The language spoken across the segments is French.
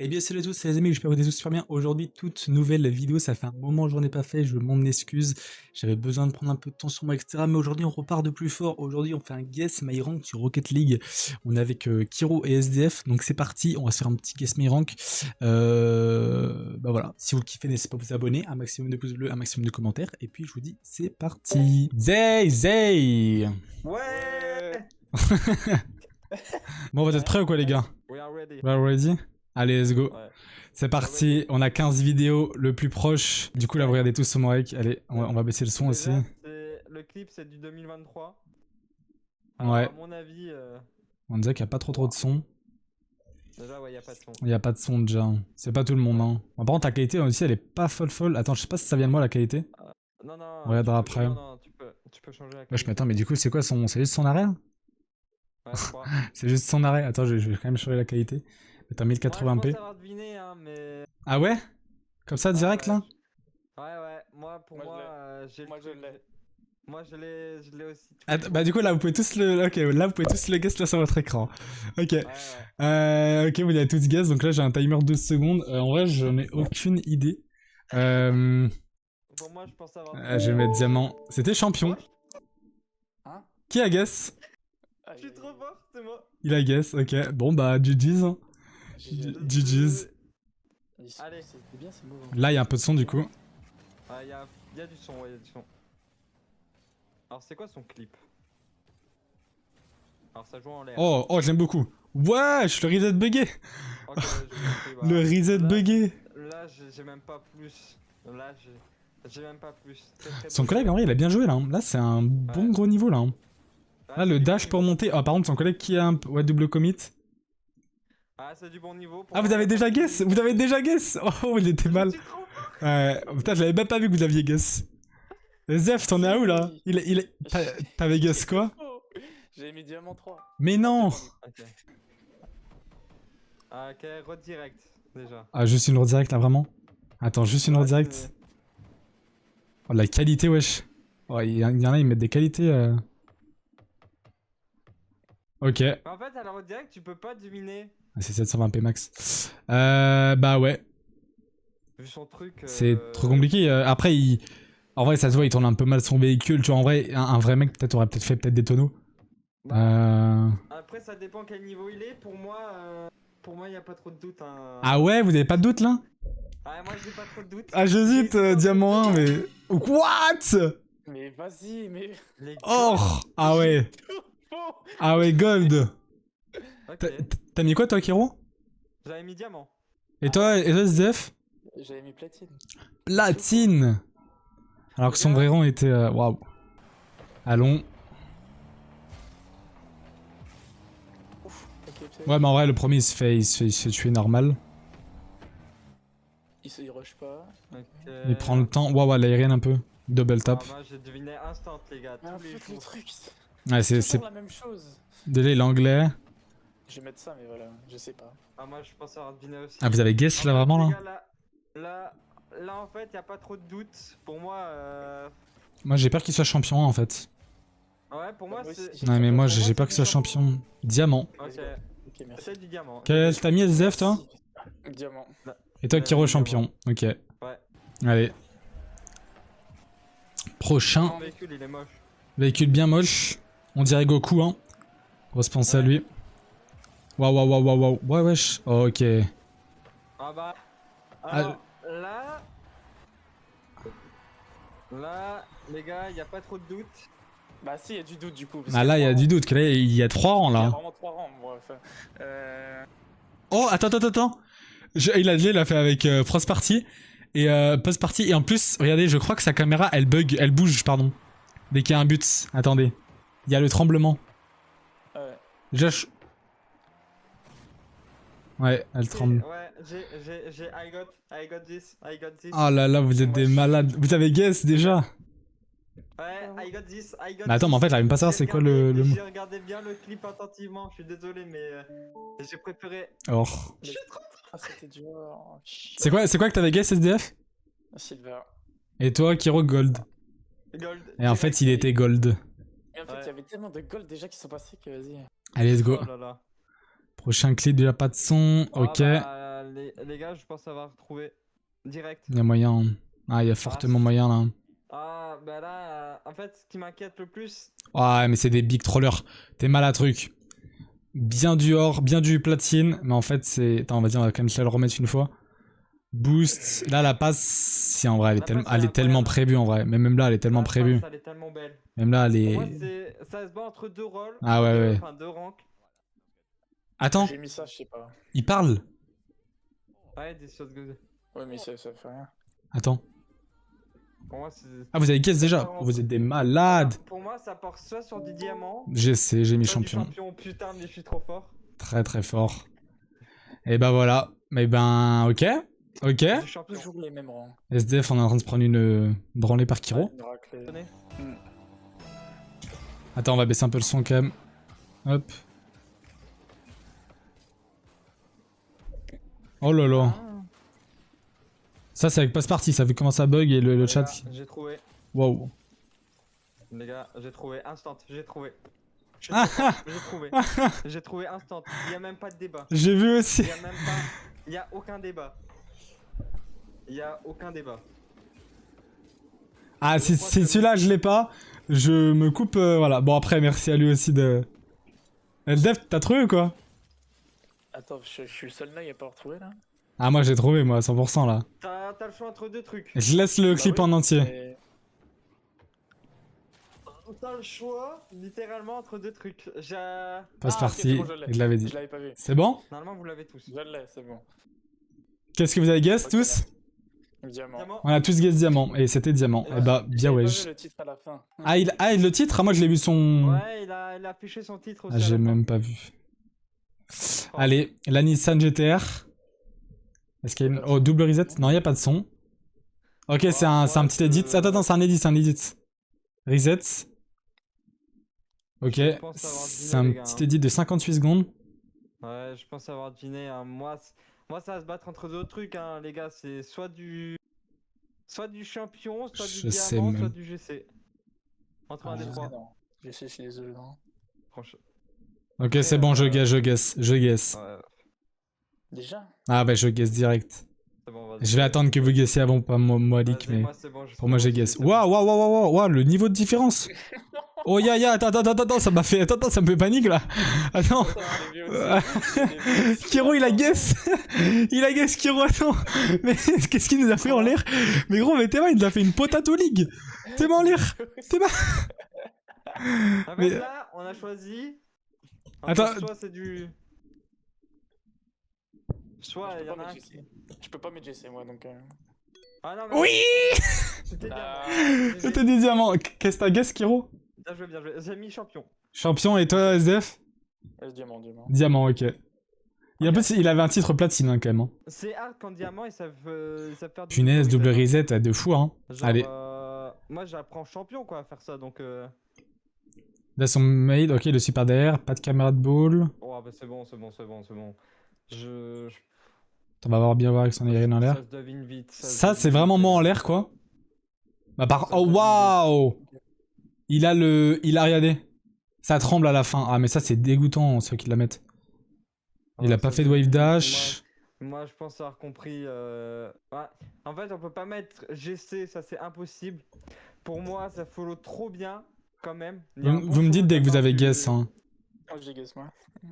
Eh bien salut à tous, c'est les amis, j'espère que vous allez tous super bien. Aujourd'hui, toute nouvelle vidéo, ça fait un moment que j'en ai pas fait, je m'en excuse. J'avais besoin de prendre un peu de temps sur moi, etc. Mais aujourd'hui, on repart de plus fort. Aujourd'hui, on fait un Guess My Rank sur Rocket League. On est avec Kiro et SDF, donc c'est parti. On va se faire un petit Guess My Rank. Bah voilà, si vous le kiffez, n'hésitez pas à vous abonner, un maximum de pouces bleus, un maximum de commentaires. Et puis, je vous dis, c'est parti. Zay Ouais. Bon, vous êtes prêts ou quoi les gars? We are ready. We are ready? Allez, let's go. Ouais. C'est parti, on a 15 vidéos, le plus proche. Du coup, là, vous regardez tous sur mon rec. Allez, on va baisser le son aussi. Déjà, le clip, c'est du 2023. Alors, Ouais. à mon avis, On dirait qu'il n'y a pas trop de son. déjà, ouais, y a pas de son. Il n'y a pas de son déjà. C'est pas tout le monde, hein. Bon, par contre, la qualité aussi, elle est pas folle. Attends, je sais pas si ça vient de moi, la qualité. Non, non. On regardera tu peux- après. Non, tu peux changer la Ouais, je qualité. m'attends, mais du coup, c'est quoi son. C'est juste son arrêt? Ouais, je crois. C'est juste son arrêt. Attends, je vais quand même changer la qualité. Mettre en Moi, je 1080p. pense avoir deviné, hein, mais... Ah ouais? Comme ça, direct là? Ouais. Pour moi, j'ai Moi, je l'ai. Moi, je l'ai aussi. Bah du coup là vous pouvez tous le... Ok, là vous pouvez tous le guess là sur votre écran. Ok. Ok, vous avez tous guess, donc là j'ai un timer de 12 secondes. En vrai j'en ai aucune idée. Pour moi, je pense avoir Je vais mettre diamant. C'était champion. Hein? Qui a guess? Je suis trop fort, c'est moi. Il a guess, ok. Bon bah GG's. hein. GG's. Allez. C'est bien, c'est mauvais. Là il y a un peu de son du coup. Ah, y a du son, ouais, y a du son. Alors, c'est quoi son clip? Alors, ça joue en l'air. Oh j'aime beaucoup. Wesh, le reset bugué. Ok, j'ai compris, bah. Le reset Là, bugué. Là, j'ai même pas plus. Là, j'ai même pas plus. Très Son beau collègue jeu. en vrai il a bien joué là. hein. Là c'est un bon Ouais. gros niveau là. hein. Ah, Là c'est le du dash bon pour niveau. monter. Ah par contre son collègue qui a un... Ouais, double commit. Ah, c'est du bon niveau. Pour Ah, vous moi, avez y a pas déjà de guess? soucis. Vous avez déjà guess? Oh, il était mal. Je suis trop fort. Ouais, putain, je l'avais même pas vu que vous aviez guess. Zef, t'en es à où là? T'avais guess quoi? J'ai mis diamant 3. Mais non! Ok. Ah, ok, redirect, déjà. Ah, juste une redirect là, vraiment? Attends, juste une Ouais, redirect. Oh, la qualité, wesh. Oh, il y en a, ils mettent des qualités. Ok. En fait, à la redirect, tu peux pas deviner. Ah, c'est 720p max. Bah ouais. Vu son truc. C'est trop compliqué. Après, en vrai, ça se voit, il tourne un peu mal son véhicule. Tu vois, en vrai, un vrai mec peut-être aurait peut-être fait des tonneaux. Après, ça dépend quel niveau il est. Pour moi, y a pas trop de doute. Hein. Ah ouais, vous avez pas de doute là? Ah, moi, j'ai pas trop de doute. Ah, j'hésite, diamant 1, mais. What? Mais vas-y, mais. Les Oh! Ah ouais. Ah ouais, gold. Ok. T'as mis quoi toi, Kiro? J'avais mis diamant. Et toi, SDF? J'avais mis platine. Platine. Alors que Sombrero était... Waouh. Allons. Ouf, ok, Ouais, mais en vrai, le premier, il se fait tuer normal. il rush pas. Ok. Il prend le temps. Waouh, l'aérienne un peu. Double tap. Ah, moi, j'ai deviné instant, les gars. Mais en Tous les fait, le jours. truc, Ouais, c'est... toujours la même chose. Déjà, l'anglais. Je vais mettre ça, mais voilà, je sais pas. Ah, moi, je pense avoir deviné aussi. Ah, vous avez guess là, En fait, vraiment, les là? gars, là, en fait, y a pas trop de doute. Pour moi, Moi, j'ai peur qu'il soit champion, en fait. ouais, pour moi, Moi c'est. aussi. Ouais, mais moi, Pour moi, j'ai peur c'est qu'il soit du champion. Diamant. Ok, Ok, merci. c'est du diamant. Quel t'as mis, SDF, toi? Diamant. Et toi, Kiro, champion. Ok. Ouais. Allez. Prochain. Mon véhicule, il est moche. Véhicule bien moche. On dirait Goku, hein. Grosse pensée à lui. Waouh. Ouais, wesh. Oh, ok. Ah bah. Alors, là, les gars, y a pas trop de doute. Bah si, il y a du doute du coup. parce Ah qu'il là, il y a du doute. Que là, il y a 3 rangs, Il y a là. vraiment 3 rangs, moi. Enfin, Oh, attends. Il a fait avec Pros Party. Et Post Party. Et en plus, regardez, je crois que sa caméra, elle bug. Elle bouge, pardon. Dès qu'il y a un but. Attendez. Il y a le tremblement. ouais. Déjà, Ouais, elle tremble. Ouais, I got this. Oh là là, vous êtes des malades. Vous avez guess déjà? Ouais, I got this. Mais attends, mais en fait, j'arrive même pas à savoir c'est quoi le mot. J'ai regardé bien le clip attentivement, je suis désolé, mais j'ai préféré. Oh. Je suis trop Ah, c'était dur. C'est quoi que t'avais guess, SDF? Silver. Et toi, Kiro, gold. gold. Et en fait, il était gold. Et en fait, il y avait tellement de gold déjà qui sont passés que vas-y. Allez, let's go. Oh là là. Prochain clip, déjà pas de son. Ah Ok. bah, les gars, je pense avoir trouvé direct. Il y a moyen. Ah, il y a fortement moyen là. Ah, bah là, en fait, ce qui m'inquiète le plus. Ouais, mais c'est des big trollers. T'es mal à truc. Bien du or, bien du platine, mais en fait c'est... Attends, vas-y, on va quand même se le remettre une fois. Boost. Là, la passe, si en vrai, elle est, La passe, elle est elle est tellement incroyable. prévue en vrai. Mais même là, elle est tellement La prévue. passe, elle est tellement belle. Même là, elle Pour moi, est... ça se bat entre deux rôles. Ah ouais, ouais. Enfin, deux ranks. Attends, J'ai mis ça, je sais pas. il parle. Ouais, des choses good. Ouais, mais ça fait rien. Attends. Pour moi, c'est. Ah, vous avez guess déjà. Vous êtes des malades. Pour moi, ça part soit sur du diamant. GC, j'ai mis soit du champion. Putain, mais je suis trop fort. Très très fort. Et bah voilà. Mais ben, ok. Ok. Du champion. Toujours les mêmes rangs. SDF, on est en train de se prendre une branlée par Kiro. Ouais, une raclée. Attends, on va baisser un peu le son quand même. Hop. Oh là là. Ah. Ça, c'est avec Passeparty, ça a vu comment ça bug et le Les chat. gars, j'ai trouvé. Waouh. Les gars, j'ai trouvé. Instant, j'ai trouvé. Ah, J'ai trouvé. J'ai trouvé instant. Il y a même pas de débat. j'ai vu aussi. Il y a même pas. Il y a aucun débat. Il y a aucun débat. Ah, si celui-là, je l'ai pas. Je me coupe, voilà. Bon, après, merci à lui aussi de... LDF, t'as trouvé ou quoi? Attends, je suis le seul là, il a pas retrouvé là. Ah, moi, j'ai trouvé, moi, à 100% là. T'as le choix entre deux trucs. Je laisse le clip Bah oui, en entier. mais- T'as le choix, littéralement, entre deux trucs. Passeparty, c'est bon, je l'ai. il l'avait dit. Je l'avais pas vu. C'est bon? Normalement, vous l'avez tous. Je l'ai, c'est bon. Qu'est-ce que vous avez guess, Ok, tous? Diamant. Diamant. On a tous guess diamant, et c'était diamant. Eh bah, bien J'avais pas wesh. vu le titre à la fin. Ah, le titre? Ah, moi, je l'ai vu son... Ouais, il a affiché son titre aussi. Ah, à j'ai la fin. même pas vu. Allez, la Nissan GTR. Est-ce qu'il y a une... Oh, double reset? Non, il n'y a pas de son. Ok, c'est un petit edit. Attends, c'est un edit. Reset. Ok, Je pense avoir deviné, c'est un les gars, petit edit de 58 secondes. Ouais, je pense avoir deviné. Hein. Moi, ça va se battre entre deux trucs, hein, les gars. C'est soit du champion, soit Je du sais diamant, même. soit du GC. Entre un des Je sais, trois. non. Je sais, je suis désolé, non. Franchement. Ok, c'est bon, je guess. Ouais, Déjà? Ah bah, je guess direct. c'est bon, vas-y. Je vais attendre que vous guessiez avant, pas moi, Lick, Vas-y, mais... moi, c'est bon, je Pour moi, j'ai trouve guess. aussi, c'est bon. Waouh, le niveau de différence. Oh, attends, ça m'a fait... Attends, ça me fait panique, là. Attends. Kiro, il a guess. Il a guess, Kiro, attends. Mais qu'est-ce qu'il nous a fait en l'air? Mais gros, mais Théma, il nous a fait une potato league. Théma en l'air. Théma. En fait, Mais- là, on a choisi. Attends. Soit c'est du. Soit il y en a un qui. Je peux pas mettre GC, moi, donc... Ah non, mais. Oui. C'était Ah. diamant. C'était des diamants. Qu'est-ce que t'as guess, Kiro? Bien joué, bien joué. J'ai mis champion. Champion, et toi, SDF? Diamant. Diamant, ok. Et en plus, il avait un titre platine, hein, quand même. Hein. C'est hard quand diamant et ça perd du. Punaise, double reset. reset, de fou, hein. Genre, Allez. Moi, j'apprends champion, quoi, à faire ça, donc. Là, son made, ok, le super DR, pas de caméra de ball. Oh, bah c'est bon. On va bien voir avec son aérien en l'air. Ça se devine vite. Ça, c'est vraiment moi en l'air, quoi. Bah, oh, waouh! Il a regardé. Ça tremble à la fin. Ah, mais ça, c'est dégoûtant, ceux qui la mettent. Il a pas fait de wave dash. Moi, je pense avoir compris. Ouais. En fait, on peut pas mettre GC, ça c'est impossible. Pour moi, ça follow trop bien, quand même. Il y a un bon Vous me dites follow dès que vous de la avez part guess, du- hein. Oh, j'ai guess, moi.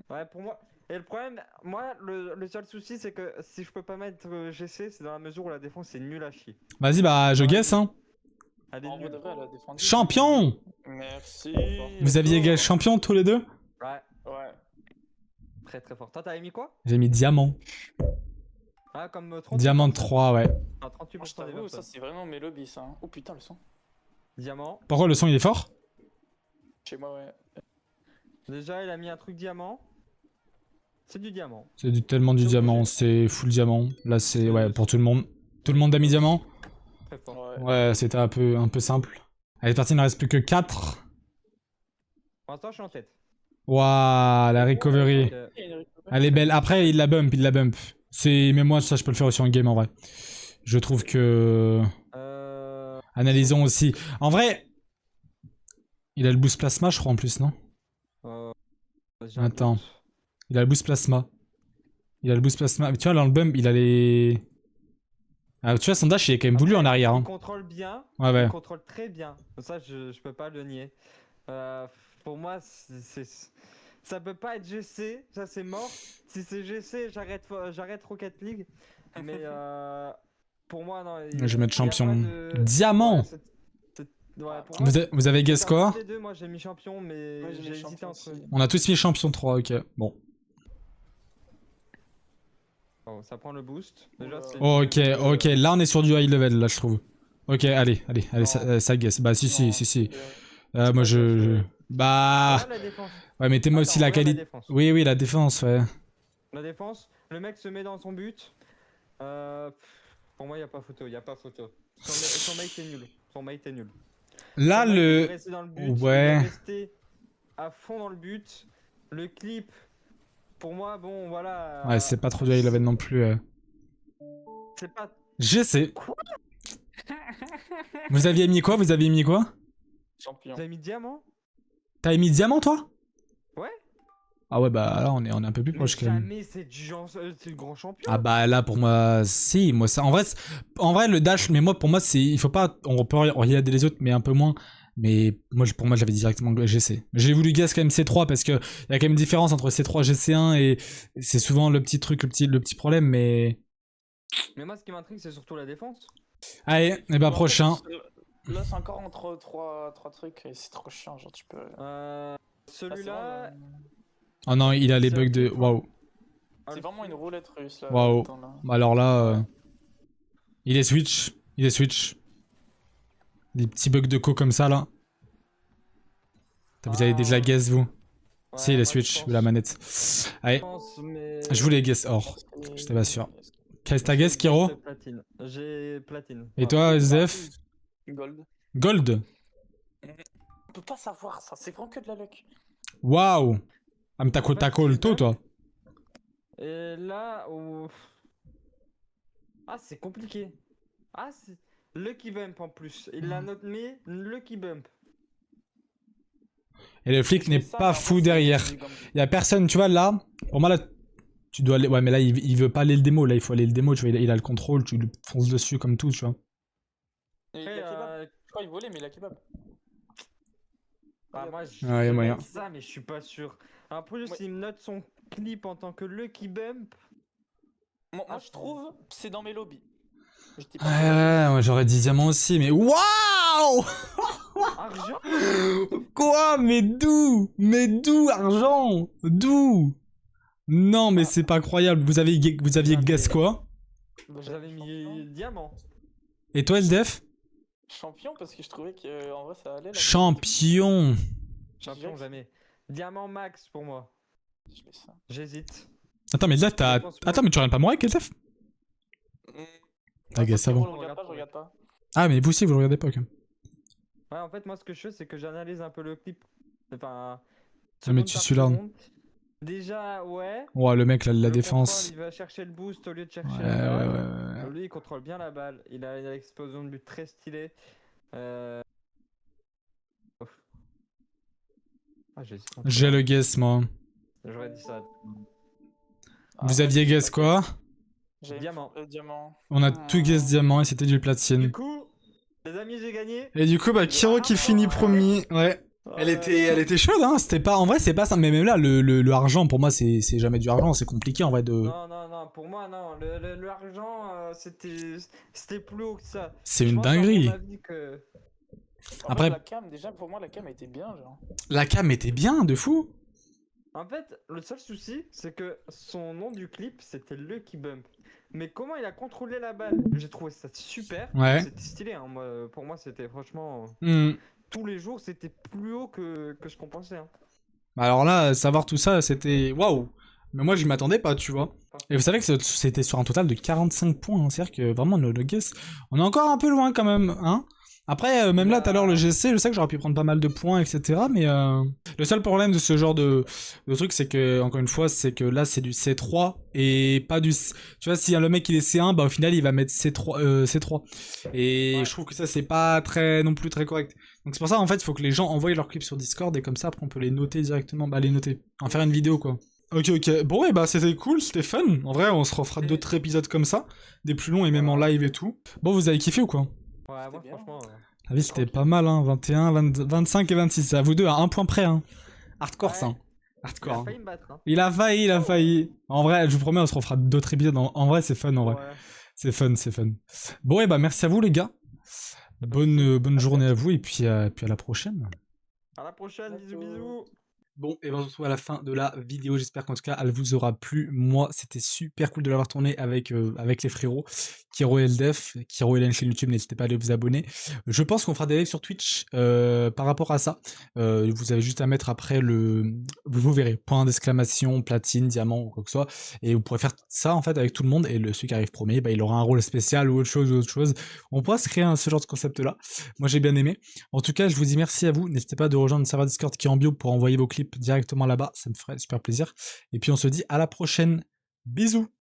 Ouais, pour moi. Et le problème, moi, le seul souci, c'est que si je peux pas mettre GC, c'est dans la mesure où la défense est nulle à chier. Vas-y, bah, je guess, hein. Elle est En vrai nulle. de vrai, elle a défendu. Champion! Merci. Vous aviez guess champion tous les deux? Ouais, Ouais. très très fort. Toi, t'avais mis quoi? J'ai mis diamant. Ah, comme 30. Diamant 3, ouais. Ah, 38% Moi, je des t'avoue, personnes. ça c'est vraiment mes lobbies, ça. Hein. Oh putain, le son. Diamant. Pourquoi le son, il est fort? Chez moi, ouais. Déjà, il a mis un truc diamant. C'est du diamant. C'est tellement du diamant, c'est full diamant. Là, c'est, ouais, pour tout le monde. Tout le monde a mis diamant? Très fort. Ouais. Ouais, c'était un peu simple. Allez, c'est parti, il ne reste plus que 4. Pour l'instant, je suis en tête. Waouh, la recovery. Euh, Elle est belle. Après, il la bump. Mais moi, ça, je peux le faire aussi en game, en vrai. Je trouve que... Analysons aussi. En vrai, il a le boost plasma, je crois, en plus, non? j'ai un Attends. doute. Il a le boost plasma. Il a le boost plasma. Tu vois, dans le bump, il a les... Ah, tu vois, son dash, il est quand même voulu en arrière. Il Hein. contrôle bien, Ouais, ouais. il contrôle très bien. Ça, je peux pas le nier. Pour moi, ça peut pas être GC, ça c'est mort. Si c'est GC, j'arrête Rocket League. Mais pour moi, non. Je vais mettre y a pas champion. de- Diamant. Ouais, pour moi, Vous avez guess c'était un quoi? des deux, moi j'ai mis champion, mais Ouais, j'ai mis j'ai hésité champion entre. aussi. On a tous mis champion 3, ok. Bon. Oh, ça prend le boost. Déjà, c'est Ok, ok. Là, on est sur du high level, là, je trouve. Ok, allez, Non. ça guess. Bah, si, Non, si. c'est Moi, pas je... Bah... Regarde la défense. Ouais, mettez-moi aussi Attends, la regarde qualité... défense. Oui, la défense, ouais. La défense, le mec se met dans son but. Pour moi, il n'y a pas photo. Son mate est nul. Son mate est nul. Là, Son mate, il est le... resté dans le but, Ouais. Il est resté à fond dans le but. Le clip, pour moi, bon, voilà. Ouais, c'est pas trop du high level non plus. C'est pas. Je sais. Vous aviez mis quoi? Champion. Vous avez mis diamant? T'avais mis diamant, toi? Ouais. Ah ouais, bah là, on est un peu plus Mais proche quand même. jamais c'est c'est le grand champion. Ah bah là, pour moi, si. Moi, ça... En vrai, le dash, mais moi, pour moi, c'est... Il faut pas... On peut regarder les autres, mais un peu moins. Mais moi, pour moi, j'avais directement GC. J'ai voulu guess quand même C3 parce que il y a quand même une différence entre C3 et GC1 et c'est souvent le petit truc, le petit problème, mais... Mais moi, ce qui m'intrigue, c'est surtout la défense. Allez, et bah prochain. Là, c'est encore entre trois trucs et c'est trop chiant. Genre, tu peux. Celui-là. Oh non, il a les C'est bugs un de... clip, Waouh. C'est vraiment une roulette russe là. Waouh. dans la- Alors là... Il est switch. Des petits bugs de co comme ça, là. Vous avez déjà guess, vous? Si, il est moi, switch, je pense- la manette. Allez, je pense, mais- je voulais guess or. J'étais pas sûr. Qu'est-ce que t'as guess, Kiro? Platine. J'ai platine. Et toi, SDF? Gold. Gold? On peut pas savoir ça, c'est vraiment que de la luck. Waouh! Ah, mais t'as En fait, call c'est tôt, toi? Et là où. Ah, c'est compliqué. Ah, c'est. Lucky Bump en plus. Il l'a noté Lucky Bump. Et le flic n'est pas fou derrière. Y a personne, tu vois, là, pour moi, là, tu dois aller... Ouais, mais là, il veut pas aller le démo, là, il faut aller le démo, tu vois, il a le contrôle, tu lui fonces dessus comme tout, tu vois. Il Après, a kebab. Je crois qu'il volait, mais il a kebab. moi, je Ouais, y a moyen. vais mettre ça, mais je suis pas sûr. En plus, il me note son clip en tant que Lucky Bump. Moi, je trouve c'est dans mes lobbies. J'étais Ouais, moi j'aurais dit diamant aussi, mais waouh! Argent. Quoi? Mais d'où? Argent? D'où? Non, mais c'est pas croyable. Vous aviez guess quoi? J'avais mis diamant. Et toi, SDF? Champion parce que je trouvais que en vrai ça allait. Là, Champion. Champion, jamais. Diamant max pour moi. Je mets ça. J'hésite. Attends, mais SDF, t'as... Attends, mais tu regardes pas moi avec SDF? T'as guess avant. Je regarde pas. Ah, mais vous aussi, vous le regardez pas, ok. Ouais, en fait, moi, ce que je fais, c'est que j'analyse un peu le clip. Enfin. Ah, mais seconde tu par suis là. seconde. Déjà, ouais. Ouais, le mec, là, de la Le défense. contrôle, il va chercher le boost au lieu de chercher Ouais, la balle. ouais. Lui, il contrôle bien la balle. Il a une explosion de but très stylée. Ouf. Ah, j'hésite entre J'ai deux. le guess, moi. J'aurais dit ça. Vous aviez guess quoi? Diamant. Diamant. On a tout guess diamant et c'était du platine. Du coup, les amis, j'ai gagné. Et du coup, bah, Kiro qui finit premier. Ouais. Elle était chaude, hein. C'était pas, en vrai, c'est pas ça. Mais même là, le argent, pour moi, c'est jamais du argent. C'est compliqué, en vrai, de. Non, pour moi, non. L'argent, c'était plus haut que ça. C'est Je une pense, à mon dinguerie. avis, que... Après- La cam, déjà pour moi la cam était bien genre. La cam était bien, de fou. En fait, le seul souci, c'est que son nom du clip, c'était Lucky Bump. Mais comment il a contrôlé la balle? J'ai trouvé ça super. Ouais. C'était stylé, hein. Pour moi, c'était franchement... Hmm. Tous les jours, c'était plus haut que ce qu'on pensait. Hein. Bah alors là, savoir tout ça, c'était waouh. Mais moi, je m'attendais pas, tu vois. Et vous savez que c'était sur un total de 45 points. Hein. C'est-à-dire que vraiment, le guess, on est encore un peu loin quand même, hein. Après, même là, tout à l'heure, le GC, je sais que j'aurais pu prendre pas mal de points, etc. Mais le seul problème de ce genre de truc, c'est que, encore une fois, c'est que là, c'est du C3 et pas du... Tu vois, si le mec, il est C1, bah au final, il va mettre C3. Et je trouve que ça, c'est pas non plus très correct. Donc c'est pour ça, en fait, il faut que les gens envoient leurs clips sur Discord et comme ça, après, on peut les noter directement. Bah, les noter. En faire une vidéo, quoi. Ok, ok. Bon, ouais, bah c'était cool, c'était fun. En vrai, on se refera Et- d'autres épisodes comme ça, des plus longs et même en live et tout. Bon, vous avez kiffé ou quoi? Ouais, moi bien. franchement. La vie, C'est c'était tranquille. pas mal, hein. 21, 20, 25 et 26. C'est à vous deux, à un point près, hein. Hardcore, ça. Ouais, Hein. il a Hardcore. Hein. failli me battre. Hein. Il a failli, il a failli. En vrai, je vous promets, on se refera d'autres épisodes. En vrai, c'est fun, en vrai. Ouais, C'est fun, c'est fun. Bon, et bah, merci à vous, les gars. y a pas de souci. Bonne Merci journée à à toi. vous, et puis à la prochaine. À la prochaine, bisous, Bientôt. bisous. Bon, et ben on se retrouve à la fin de la vidéo. J'espère qu'en tout cas, elle vous aura plu. Moi, c'était super cool de l'avoir tourné avec les frérots. Kiro et Eldef, Kiro et Len chez YouTube, n'hésitez pas à aller vous abonner. Je pense qu'on fera des lives sur Twitch par rapport à ça. Vous avez juste à mettre après vous verrez, point d'exclamation, platine, diamant ou quoi que ce soit. Et vous pourrez faire ça en fait avec tout le monde. Et celui qui arrive premier, bah, il aura un rôle spécial ou autre chose ou autre chose. On pourra se créer ce genre de concept-là. Moi, j'ai bien aimé. En tout cas, je vous dis merci à vous. N'hésitez pas de rejoindre le serveur Discord qui est en bio pour envoyer vos clips directement là-bas. Ça me ferait super plaisir. Et puis, on se dit à la prochaine. Bisous!